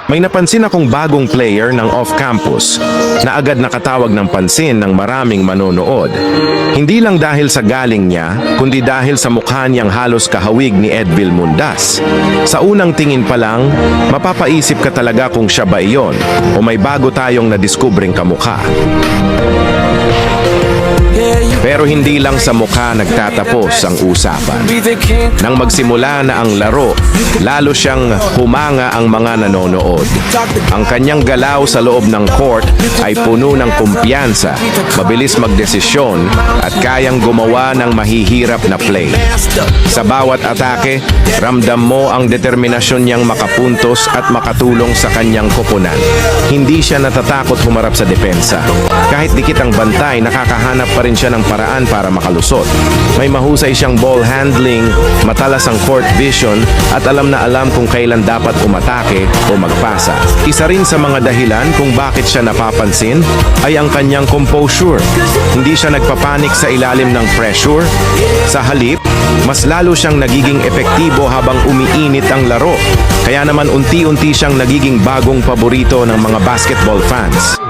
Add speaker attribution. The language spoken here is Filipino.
Speaker 1: May napansin akong bagong player ng off-campus na agad nakatawag ng pansin ng maraming manonood. Hindi lang dahil sa galing niya, kundi dahil sa mukha niyang halos kahawig ni Edvil Mundas. Sa unang tingin pa lang, mapapaisip ka talaga kung siya ba iyon o may bago tayong nadiskubring kamukha. Pero hindi lang sa mukha nagtatapos ang usapan. Nang magsimula na ang laro, lalo siyang humanga ang mga nanonood. Ang kanyang galaw sa loob ng court ay puno ng kumpiyansa, mabilis magdesisyon at kayang gumawa ng mahihirap na play. Sa bawat atake, ramdam mo ang determinasyon niyang makapuntos at makatulong sa kanyang koponan. Hindi siya natatakot humarap sa depensa. Kahit dikit ang bantay, nakakahanap pa rin siya ng paraan para makalusot. May mahusay siyang ball handling, matalas ang court vision, at alam na alam kung kailan dapat umatake o magpasa. Isa rin sa mga dahilan kung bakit siya napapansin ay ang kanyang composure. Hindi siya nagpapanik sa ilalim ng pressure. Sa halip, mas lalo siyang nagiging epektibo habang umiinit ang laro. Kaya naman unti-unti siyang nagiging bagong paborito ng mga basketball fans.